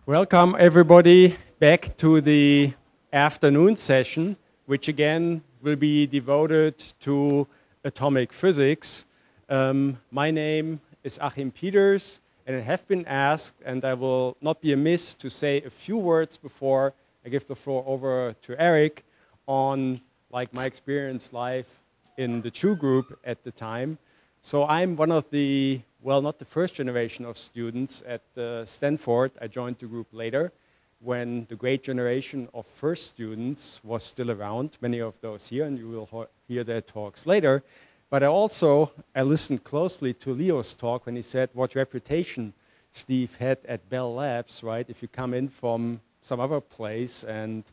Welcome everybody back to the afternoon session, which again will be devoted to atomic physics. My name is Achim Peters, and I have been asked, and I will not be amiss to say a few words before I give the floor over to Eric on my experience life in the Chu group at the time. So I'm one of the, well, not the first generation of students at Stanford. I joined the group later when the great generation of first students was still around, many of those here, and you will hear their talks later. But I listened closely to Leo's talk when he said what reputation Steve had at Bell Labs, right? If you come in from some other place and,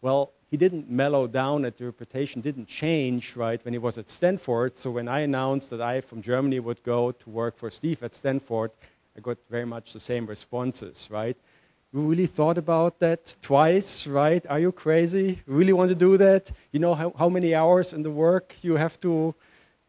well, he didn't mellow down, and the reputation didn't change, right, when he was at Stanford. So when I announced that I, from Germany, would go to work for Steve at Stanford, I got very much the same responses, right? You really thought about that twice, right? Are you crazy? You really want to do that? You know how many hours in the work you have to,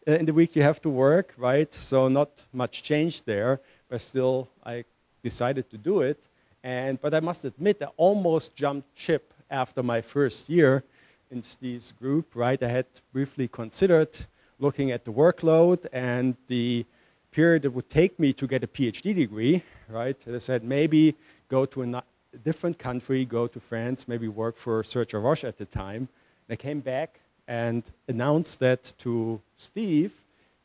in the week you have to work, right? So not much change there, but still I decided to do it. But I must admit, I almost jumped ship after my first year in Steve's group, right? I had briefly considered looking at the workload and the period it would take me to get a PhD degree, right? And I said, maybe go to a different country, go to France, maybe work for Serge Roche at the time. And I came back and announced that to Steve,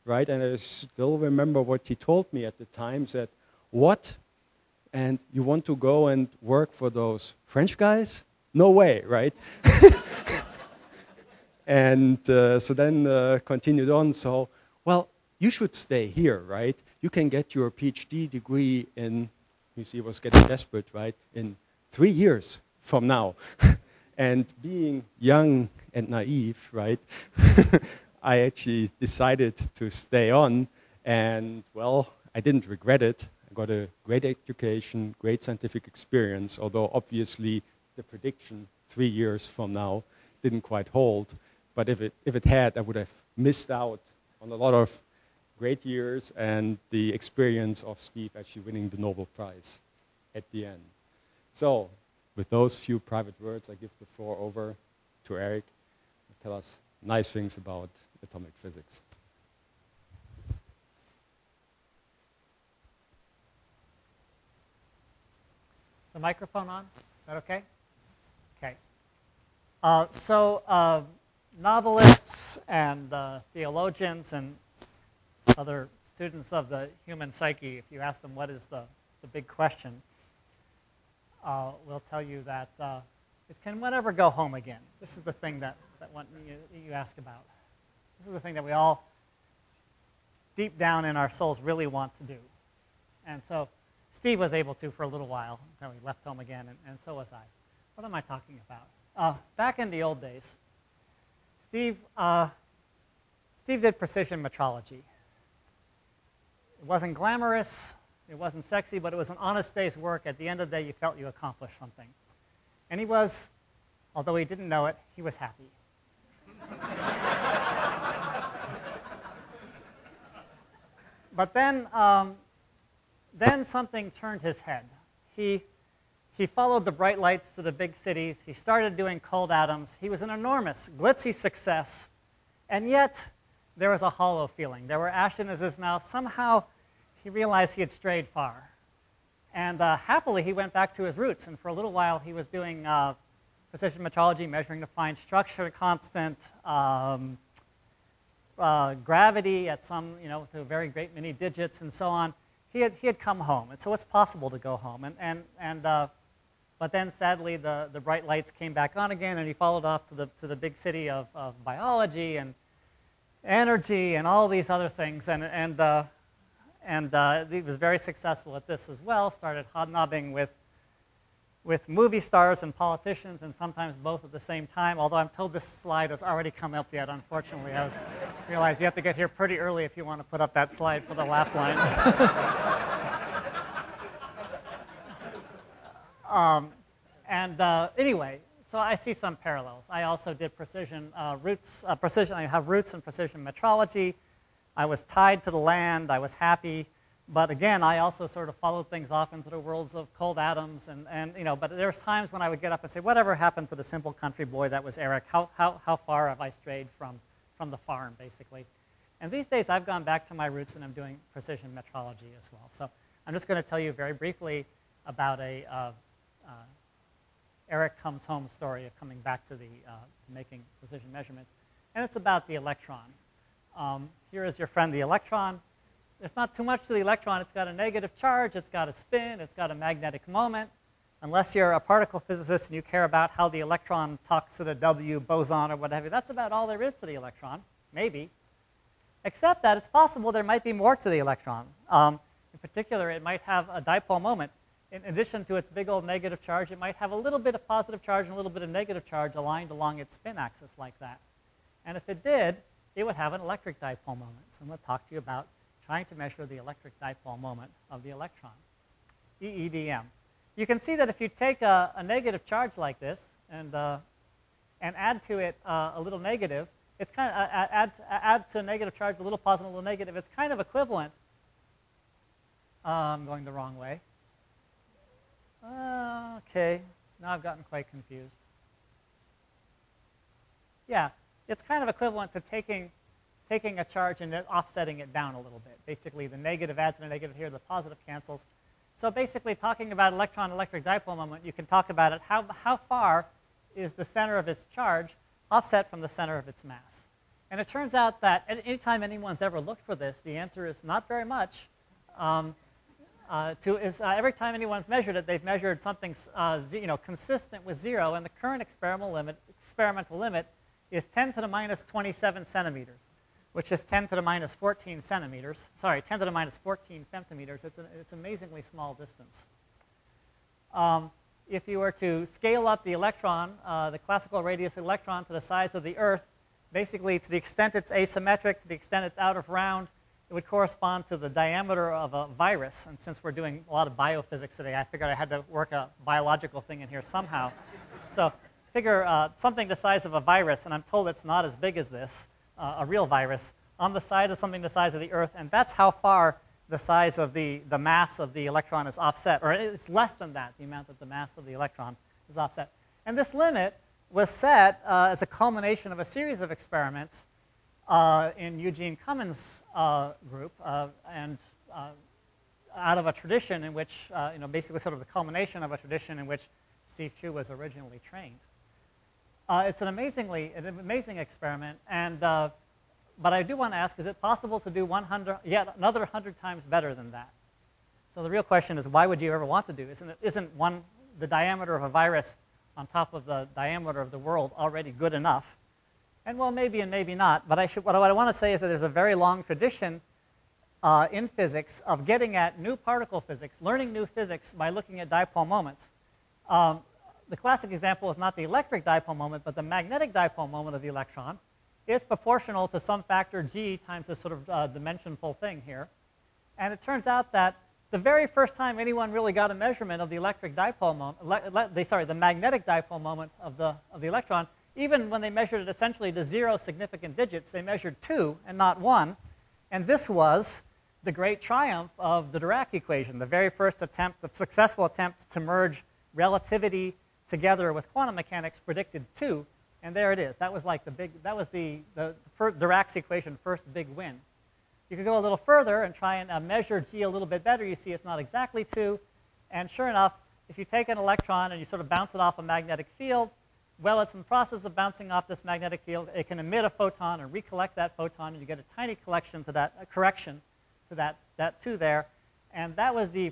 right? And I still remember what he told me at the time, said, what? And you want to go and work for those French guys? No way, right? And so then continued on. So, well, you should stay here, right? You can get your PhD degree in, you see, was getting desperate, right? In 3 years from now. And being young and naive, right? I actually decided to stay on. And, well, I didn't regret it. I got a great education, great scientific experience, although obviously the prediction 3 years from now didn't quite hold. But if it had, I would have missed out on a lot of great years and the experience of Steve actually winning the Nobel Prize at the end. So with those few private words, I give the floor over to Eric to tell us nice things about atomic physics. Is the microphone on? Is that okay? Okay. Novelists and theologians and other students of the human psyche, if you ask them what is the big question, will tell you that can one ever go home again? This is the thing that you ask about. This is the thing that we all, deep down in our souls, really want to do. And so Steve was able to for a little while until he left home again, and so was I. What am I talking about? Back in the old days, Steve did precision metrology. It wasn't glamorous, it wasn't sexy, but it was an honest day's work. At the end of the day, you felt you accomplished something. And he was, although he didn't know it, he was happy. But then something turned his head. He followed the bright lights to the big cities. He started doing cold atoms. He was an enormous, glitzy success. And yet, there was a hollow feeling. There were ashes in his mouth. Somehow, he realized he had strayed far. And happily, he went back to his roots. And for a little while, he was doing precision metrology, measuring the fine structure constant, gravity at some, to a very great many digits, and so on. He had come home, and so it's possible to go home. But then, sadly, the bright lights came back on again, and he followed off to the big city of biology and energy and all these other things. And he was very successful at this as well. Started hobnobbing with movie stars and politicians, and sometimes both at the same time. Although I'm told this slide has already come up yet. Unfortunately, I realized you have to get here pretty early if you want to put up that slide for the laugh line. Anyway, so I see some parallels. I also did I have roots in precision metrology. I was tied to the land. I was happy. But again, I also sort of followed things off into the worlds of cold atoms, but there's times when I would get up and say, whatever happened to the simple country boy that was Eric? How far have I strayed from the farm, basically? And these days, I've gone back to my roots, and I'm doing precision metrology as well. So I'm just going to tell you very briefly about a Eric comes home story of coming back to making precision measurements. And it's about the electron. Here is your friend, the electron. There's not too much to the electron. It's got a negative charge. It's got a spin. It's got a magnetic moment. Unless you're a particle physicist and you care about how the electron talks to the W boson or whatever, that's about all there is to the electron, maybe. Except that it's possible there might be more to the electron. In particular, it might have a dipole moment. In addition to its big old negative charge, it might have a little bit of positive charge and a little bit of negative charge aligned along its spin axis like that. And if it did, it would have an electric dipole moment. So I'm going to talk to you about trying to measure the electric dipole moment of the electron, EEDM. You can see that if you take a negative charge like this and add to it a little negative, it's kind of add to a negative charge a little positive, a little negative. It's kind of equivalent. I'm going the wrong way. Okay, now I've gotten quite confused. Yeah, it's kind of equivalent to taking a charge and then offsetting it down a little bit. Basically, the negative adds to the negative here, the positive cancels. So basically, talking about electron-electric dipole moment, you can talk about it. How far is the center of its charge offset from the center of its mass? And it turns out that any time anyone's ever looked for this, the answer is not very much. Every time anyone's measured it, they've measured something consistent with 0, and the current experimental limit is 10 to the minus 27 centimeters, which is 10 to the minus 14 centimeters. Sorry, 10 to the minus 14 femtometers. It's an amazingly small distance. If you were to scale up the electron, the classical radius of the electron to the size of the Earth, basically to the extent it's asymmetric, to the extent it's out of round, it would correspond to the diameter of a virus. And since we're doing a lot of biophysics today, I figured I had to work a biological thing in here somehow. So figure something the size of a virus, and I'm told it's not as big as this, a real virus, on the side of something the size of the Earth, and that's how far the size of the mass of the electron is offset, or it's less than that, the amount that the mass of the electron is offset. And this limit was set as a culmination of a series of experiments in Eugene Cummins' group, and out of a tradition in which, basically sort of the culmination of a tradition in which Steve Chu was originally trained. It's an amazing experiment, and but I do want to ask, is it possible to do another 100 times better than that? So the real question is, why would you ever want to do? Isn't the diameter of a virus on top of the diameter of the world already good enough? And well, maybe and maybe not. But what I want to say is that there's a very long tradition in physics of getting at new particle physics, learning new physics by looking at dipole moments. The classic example is not the electric dipole moment, but the magnetic dipole moment of the electron. It's proportional to some factor g times this sort of dimensionful thing here. And it turns out that the very first time anyone really got a measurement of the electric dipole moment, the magnetic dipole moment of the electron, even when they measured it essentially to 0 significant digits, they measured 2 and not 1. And this was the great triumph of the Dirac equation, the very first attempt, the successful attempt to merge relativity together with quantum mechanics predicted 2. And there it is. That was like the Dirac's equation first big win. You could go a little further and try and measure G a little bit better. You see it's not exactly 2. And sure enough, if you take an electron and you sort of bounce it off a magnetic field, well, it's in the process of bouncing off this magnetic field. It can emit a photon and recollect that photon, and you get a tiny correction to that 2 there. And that was the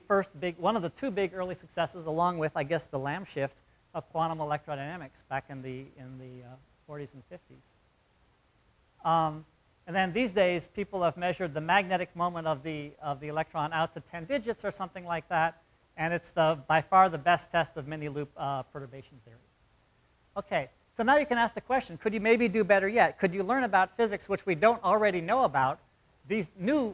one of the 2 big early successes, along with, I guess, the Lamb shift of quantum electrodynamics back in the 40s and 50s. And then these days, people have measured the magnetic moment of the electron out to 10 digits or something like that, and it's by far the best test of mini-loop perturbation theory. Okay, so now you can ask the question, could you maybe do better yet? Could you learn about physics which we don't already know about,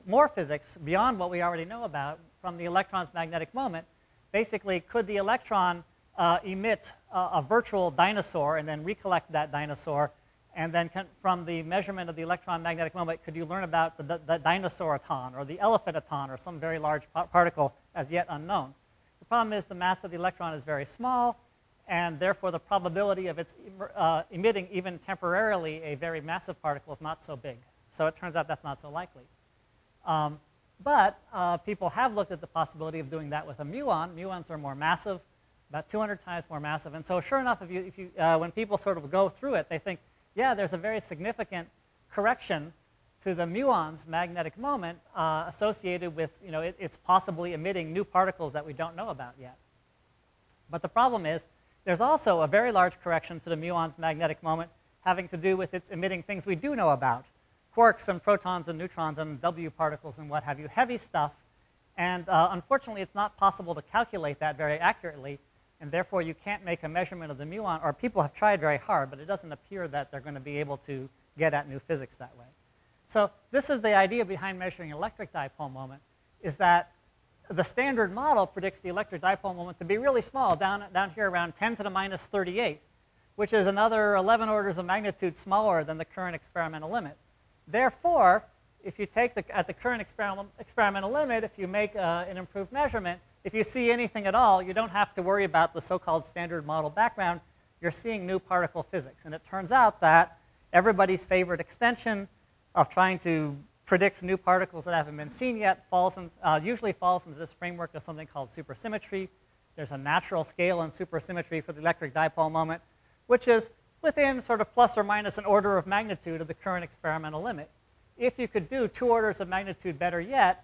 more physics beyond what we already know about from the electron's magnetic moment? Basically, could the electron emit a virtual dinosaur and then recollect that dinosaur And then from the measurement of the electron magnetic moment, could you learn about the dinosaur-atom or the elephant-atom or some very large particle as yet unknown? The problem is the mass of the electron is very small, and therefore the probability of its emitting even temporarily a very massive particle is not so big. So it turns out that's not so likely. But people have looked at the possibility of doing that with a muon. Muons are more massive, about 200 times more massive. And so sure enough, when people sort of go through it, they think, yeah, there's a very significant correction to the muon's magnetic moment associated with, it's possibly emitting new particles that we don't know about yet. But the problem is, there's also a very large correction to the muon's magnetic moment having to do with its emitting things we do know about. Quarks and protons and neutrons and W particles and what have you, heavy stuff. And unfortunately, it's not possible to calculate that very accurately. And therefore, you can't make a measurement of the muon, or people have tried very hard, but it doesn't appear that they're going to be able to get at new physics that way. So this is the idea behind measuring electric dipole moment, is that the standard model predicts the electric dipole moment to be really small, down here around 10 to the minus 38, which is another 11 orders of magnitude smaller than the current experimental limit. Therefore, if you take at the current experimental limit, if you make an improved measurement, if you see anything at all, you don't have to worry about the so-called standard model background. You're seeing new particle physics. And it turns out that everybody's favorite extension of trying to predict new particles that haven't been seen yet usually falls into this framework of something called supersymmetry. There's a natural scale in supersymmetry for the electric dipole moment, which is within sort of plus or minus an order of magnitude of the current experimental limit. If you could do 2 orders of magnitude better yet,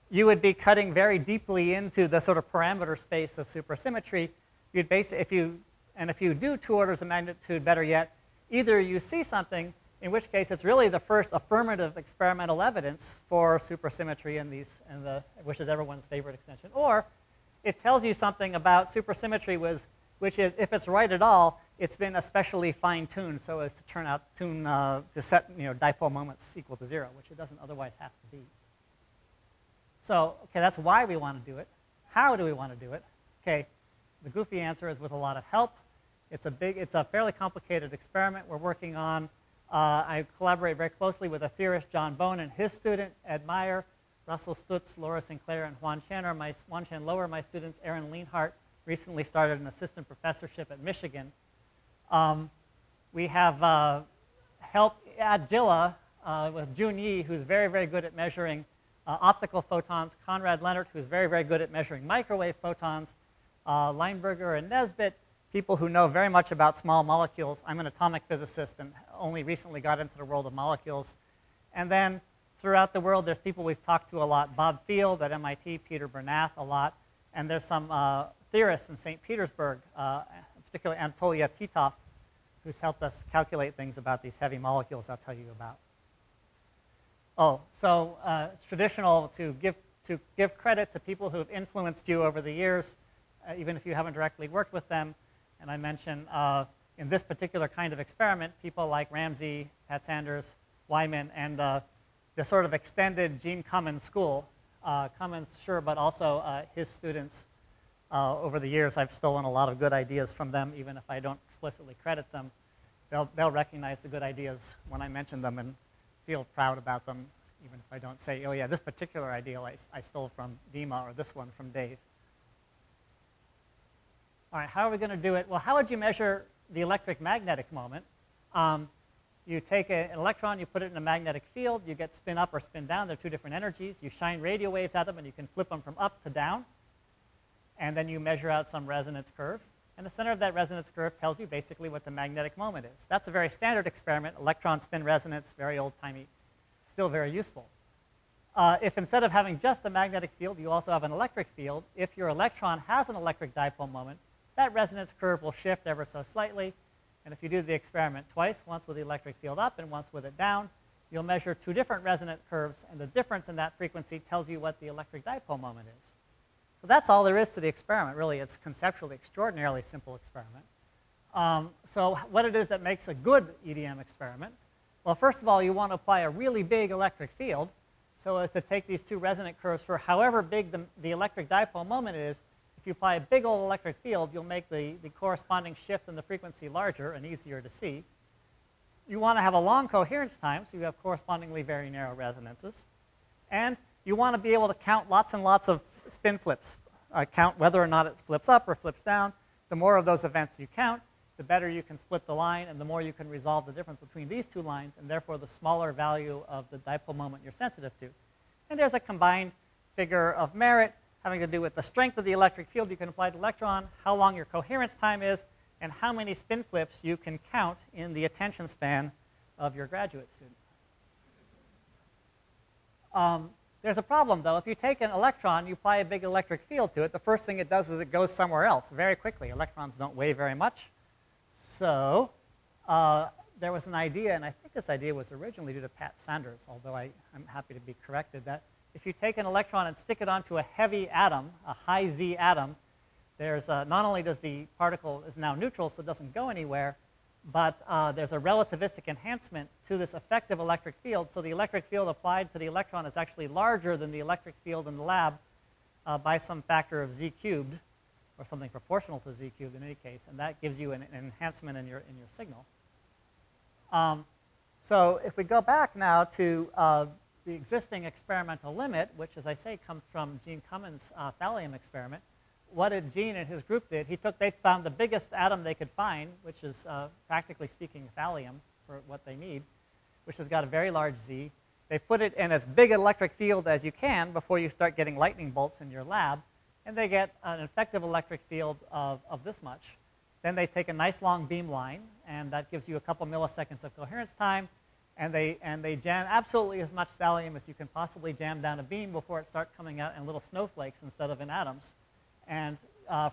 you would be cutting very deeply into the sort of parameter space of supersymmetry. If you do 2 orders of magnitude better yet, either you see something, in which case it's really the first affirmative experimental evidence for supersymmetry which is everyone's favorite extension, or it tells you something about supersymmetry, which is, if it's right at all, it's been especially fine-tuned so as to to set dipole moments equal to 0, which it doesn't otherwise have to be. So, okay, that's why we want to do it. How do we want to do it? Okay, the goofy answer is with a lot of help. It's a fairly complicated experiment we're working on. I collaborate very closely with a theorist, John Bone, and his student, Ed Meyer. Russell Stutz, Laura Sinclair, and Juan Chen Lower, my students. Aaron Leanhart recently started an assistant professorship at Michigan. We have help at Gilla with Jun Yi, who's very, very good at measuring optical photons, Conrad Leonard, who's very, very good at measuring microwave photons, Leinberger and Nesbitt, people who know very much about small molecules. I'm an atomic physicist and only recently got into the world of molecules. And then throughout the world, there's people we've talked to a lot. Bob Field at MIT, Peter Bernath a lot. And there's some theorists in St. Petersburg, particularly Anatolia Titov, who's helped us calculate things about these heavy molecules I'll tell you about. Oh, so it's traditional to give credit to people who have influenced you over the years, even if you haven't directly worked with them. And I mentioned in this particular kind of experiment, people like Ramsey, Pat Sanders, Wyman, and the sort of extended Gene Cummins school. Cummins, sure, but also his students. Over the years, I've stolen a lot of good ideas from them, even if I don't explicitly credit them. They'll recognize the good ideas when I mention them and feel proud about them, even if I don't say, oh yeah, this particular idea I stole from Dima, or this one from Dave. All right, how are we going to do it? Well, how would you measure the electric magnetic moment? You take an electron, you put it in a magnetic field, you get spin up or spin down. They're 2 different energies. You shine radio waves at them, and you can flip them from up to down. And then you measure out some resonance curve. And the center of that resonance curve tells you basically what the magnetic moment is. That's a very standard experiment, electron spin resonance, very old-timey, still very useful. If instead of having just a magnetic field, you also have an electric field, if your electron has an electric dipole moment, that resonance curve will shift ever so slightly. And if you do the experiment twice, once with the electric field up and once with it down, you'll measure 2 different resonant curves, and the difference in that frequency tells you what the electric dipole moment is. So that's all there is to the experiment, really. It's conceptually extraordinarily simple experiment. So what it is that makes a good EDM experiment? Well, first of all, you want to apply a really big electric field so as to take these 2 resonant curves for however big the electric dipole moment is. If you apply a big old electric field, you'll make the corresponding shift in the frequency larger and easier to see. you want to have a long coherence time, so you have correspondingly very narrow resonances. And you want to be able to count lots and lots of spin flips, count whether or not it flips up or flips down. The more of those events you count, the better you can split the line, and the more you can resolve the difference between these two lines, and therefore the smaller value of the dipole moment you're sensitive to. And there's a combined figure of merit having to do with the strength of the electric field you can apply to the electron, how long your coherence time is, and how many spin flips you can count in the attention span of your graduate student. There's a problem, though. If you take an electron, you apply a big electric field to it, the first thing it does is it goes somewhere else very quickly. Electrons don't weigh very much. So there was an idea, and I think this idea was originally due to Pat Sanders, although I'm happy to be corrected, that if you take an electron and stick it onto a heavy atom, a high Z atom, there's not only does the particle is now neutral, so it doesn't go anywhere, but there's a relativistic enhancement to this effective electric field. So the electric field applied to the electron is actually larger than the electric field in the lab by some factor of Z cubed, or something proportional to Z cubed in any case, and that gives you an enhancement in your signal. So if we go back now to the existing experimental limit, which, as I say, comes from Gene Cummins' thallium experiment, what did Gene and his group did? They found the biggest atom they could find, which is practically speaking thallium for what they need, which has got a very large Z. They put it in as big an electric field as you can before you start getting lightning bolts in your lab, and they get an effective electric field of this much. Then they take a nice long beam line, and that gives you a couple milliseconds of coherence time, and they jam absolutely as much thallium as you can possibly jam down a beam before it starts coming out in little snowflakes instead of in atoms. And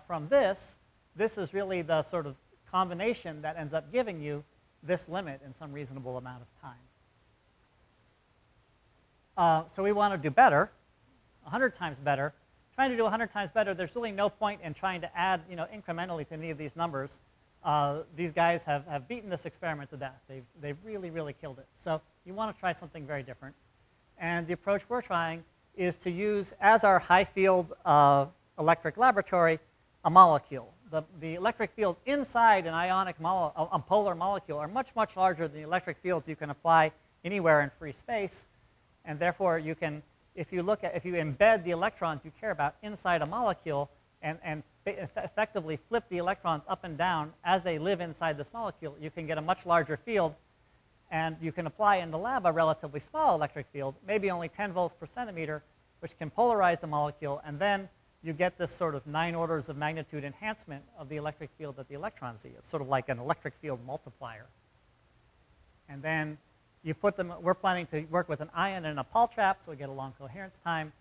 from this is really the sort of combination that ends up giving you this limit in some reasonable amount of time. So we want to do better, 100 times better. Trying to do 100 times better, there's really no point in trying to add incrementally to any of these numbers. These guys have beaten this experiment to death. They've really, really killed it. So you want to try something very different. And the approach we're trying is to use, as our high field electric laboratory, a molecule. The electric fields inside an ionic a polar molecule are much, much larger than the electric fields you can apply anywhere in free space. And therefore, you can, if you embed the electrons you care about inside a molecule and effectively flip the electrons up and down as they live inside this molecule, you can get a much larger field. And you can apply in the lab a relatively small electric field, maybe only 10 volts per centimeter, which can polarize the molecule, and then you get this sort of 9 orders of magnitude enhancement of the electric field that the electrons see. It's sort of like an electric field multiplier. And then you put them, we're planning to work with an ion and a Paul trap, so we get a long coherence time.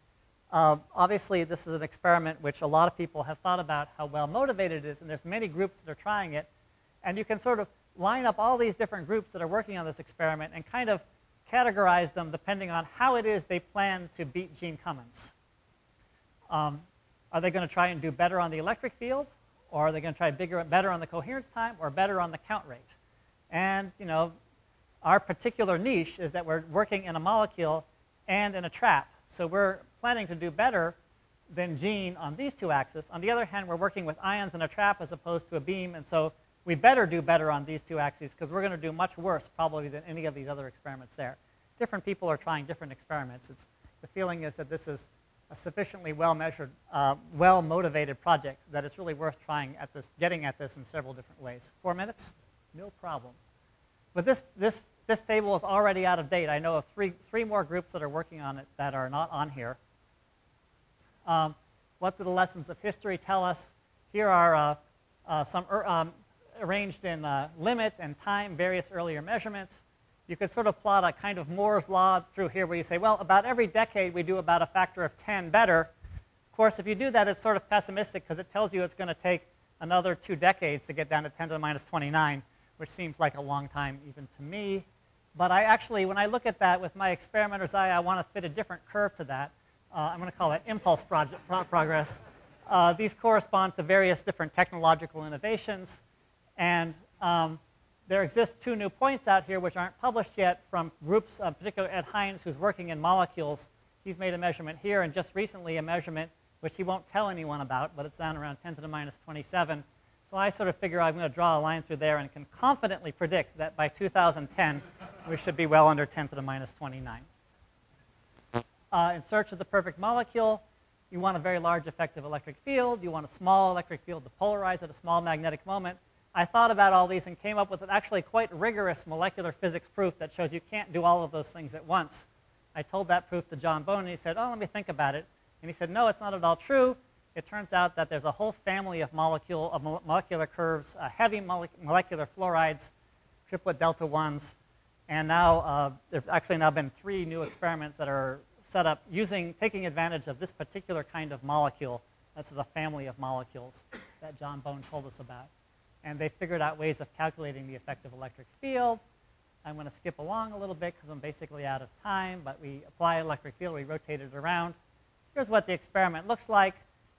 Obviously, this is an experiment which a lot of people have thought about how well motivated it is, and there's many groups that are trying it. And you can sort of line up all these different groups that are working on this experiment and kind of categorize them depending on how it is they plan to beat Gene Cummins. Are they going to try and do better on the electric field, or are they going to try better on the coherence time, or better on the count rate? And our particular niche is that we're working in a molecule and in a trap. So we're planning to do better than Gene on these two axes. On the other hand, we're working with ions in a trap as opposed to a beam, and so we better do better on these two axes because we're going to do much worse probably than any of these other experiments there. Different people are trying different experiments. The feeling is that this is a sufficiently well-measured, well-motivated project that it's really worth trying at this, getting at this in several different ways. 4 minutes? No problem. But this table is already out of date. I know of three more groups that are working on it that are not on here. What do the lessons of history tell us? Here are some arranged in limit and time, various earlier measurements. You could sort of plot a kind of Moore's law through here where you say, well, about every decade we do about a factor of 10 better. Of course, if you do that, it's sort of pessimistic because it tells you it's going to take another 2 decades to get down to 10 to the minus 29, which seems like a long time even to me. But I actually, when I look at that with my experimenter's eye, I want to fit a different curve to that. I'm going to call that impulse progress. These correspond to various different technological innovations. And there exist 2 new points out here which aren't published yet from groups, particularly Ed Hines, who's working in molecules. He's made a measurement here, and just recently a measurement which he won't tell anyone about, but it's down around 10 to the minus 27, So I sort of figure I'm going to draw a line through there and can confidently predict that by 2010, we should be well under 10 to the minus 29. In search of the perfect molecule, you want a very large effective electric field. You want a small electric field to polarize at a small magnetic moment. I thought about all these and came up with an actually quite rigorous molecular physics proof that shows you can't do all of those things at once. I told that proof to John Bone, and he said, oh, let me think about it. And he said, no, it's not at all true. It turns out that there's a whole family of molecular curves, heavy molecular fluorides, triplet delta ones, and now there's actually now been 3 new experiments that are set up taking advantage of this particular kind of molecule. This is a family of molecules that John Bone told us about. And they figured out ways of calculating the effective electric field. I'm going to skip along a little bit because I'm basically out of time, but we apply electric field, we rotate it around. Here's what the experiment looks like.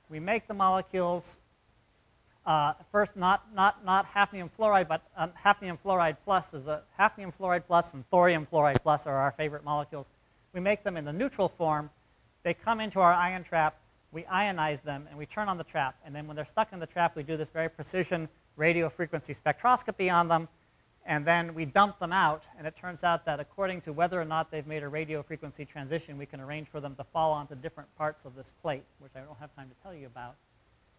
We make the molecules. First, not hafnium fluoride, but hafnium fluoride plus hafnium fluoride plus and thorium fluoride plus are our favorite molecules. We make them in the neutral form. They come into our ion trap. We ionize them, and we turn on the trap. And then when they're stuck in the trap, we do this very precision radio frequency spectroscopy on them. And then we dump them out. And it turns out that according to whether or not they've made a radio frequency transition, we can arrange for them to fall onto different parts of this plate, which I don't have time to tell you about.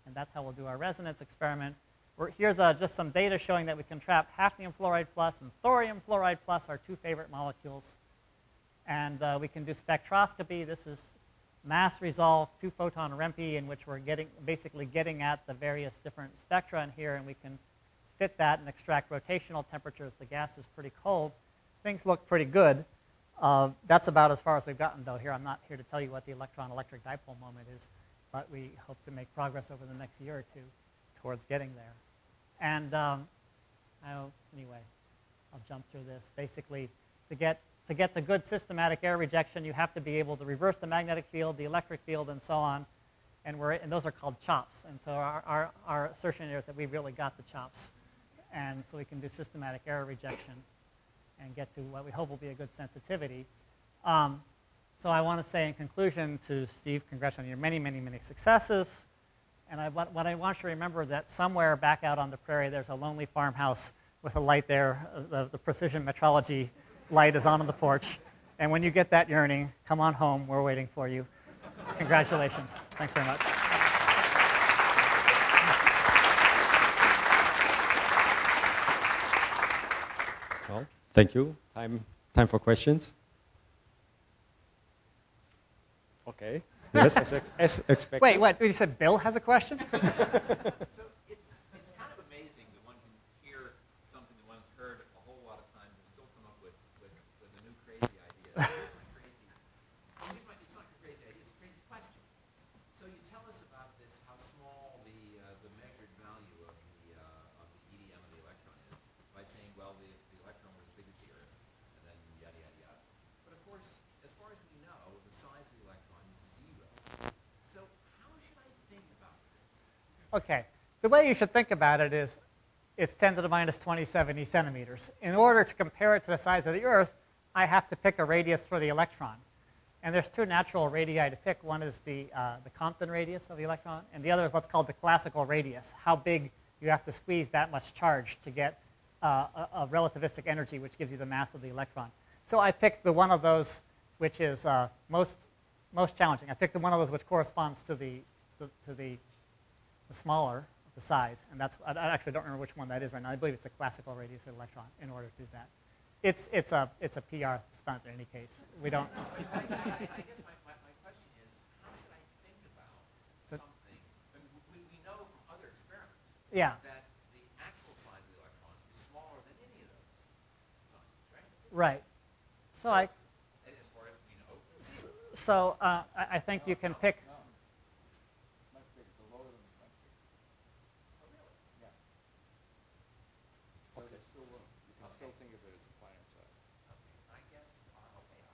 And that's how we'll do our resonance experiment. Here's just some data showing that we can trap hafnium fluoride plus and thorium fluoride plus, our 2 favorite molecules. And we can do spectroscopy. This is mass resolve 2-photon REMPI, in which we're basically getting at the various different spectra in here, and we can fit that and extract rotational temperatures. The gas is pretty cold. Things look pretty good. That's about as far as we've gotten, though. Here, I'm not here to tell you what the electron-electric dipole moment is, but we hope to make progress over the next year or 2 towards getting there. And anyway, I'll jump through this. Basically, to get the good systematic error rejection, you have to be able to reverse the magnetic field, the electric field, and so on. And those are called chops. And so our assertion here is that we've really got the chops. And so we can do systematic error rejection and get to what we hope will be a good sensitivity. So I want to say in conclusion to Steve, congrats on your many, many, many successes. And what I want you to remember that somewhere back out on the prairie, there's a lonely farmhouse with a light there. The precision metrology light is on the porch. And when you get that yearning, come on home. We're waiting for you. Congratulations. Thanks very much. Well, thank you. Time for questions. Okay. Yes, as expected. Wait, what? You said Bill has a question? So it's kind of amazing that one can hear something that one's heard a whole lot of times and still come up with a new crazy idea. It's not a crazy idea, it's a crazy question. So you tell us about this, how small the measured value of the EDM of the electron is by saying, well, the electron was big as the Earth, and then yada, yada, yada. But of course, as far as we know, the size of the electron is 0. So how should I think about this? Okay. The way you should think about it is it's 10 to the minus 2070 centimeters. In order to compare it to the size of the Earth, I have to pick a radius for the electron. And there's 2 natural radii to pick. One is the Compton radius of the electron, and the other is what's called the classical radius, how big you have to squeeze that much charge to get a relativistic energy, which gives you the mass of the electron. So I picked the one of those which is most challenging. I picked the one of those which corresponds to the smaller of the size, and I actually don't remember which one that is right now. I believe it's the classical radius of the electron in order to do that. It's a PR stunt in any case. We don't. I guess my question is, how should I think about something? I mean, we know from other experiments that the actual size of the electron is smaller than any of those sizes, right? Right. So I. As far as we know. So I think you can pick.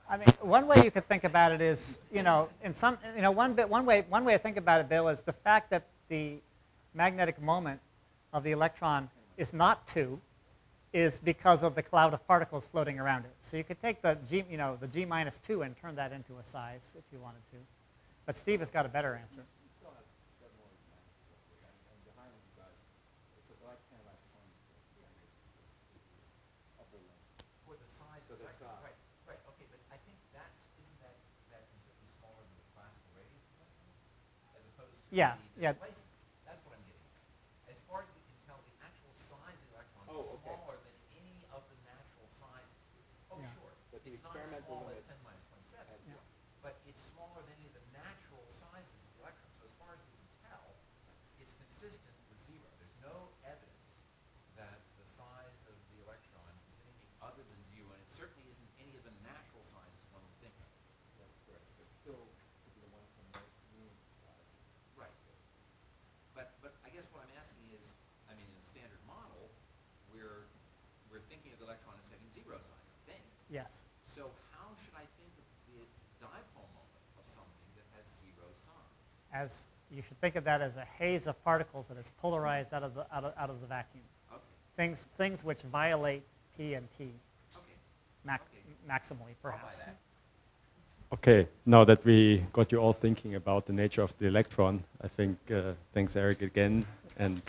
I mean, one way you could think about it is, one way to think about it, Bill, is the fact that the magnetic moment of the electron is not 2, is because of the cloud of particles floating around it. So you could take the G minus 2 and turn that into a size if you wanted to. But Steve has got a better answer. Right, right, okay, but I think isn't that considerably smaller than the classical radius of the electron? As opposed to Yeah, the yeah. displacement. That's what I'm getting at. As far as we can tell, the actual size of the electron is smaller than any of the natural sizes. Oh, Yeah. sure. But the It's not as experimental small as limit 10 minus 27, Yeah. but it's smaller than any of the natural sizes of the electron. So as far as we can tell, it's consistent with zero. There's no evidence that the size of the electron is anything other than zero, and it certainly isn't any of the natural sizes one would think of. That's correct. But still, could be the one from the moon size. Right. But I guess what I'm asking is, I mean, in the standard model, we're thinking of the electron as having zero size, I think. Yes. So how should I think of the dipole moment of something that has zero size? As you should think of that as a haze of particles that is polarized out of the vacuum. Okay. Things which violate P and T Okay. maximally, I'll buy perhaps. that. Okay, now that we got you all thinking about the nature of the electron, I think thanks Eric again, and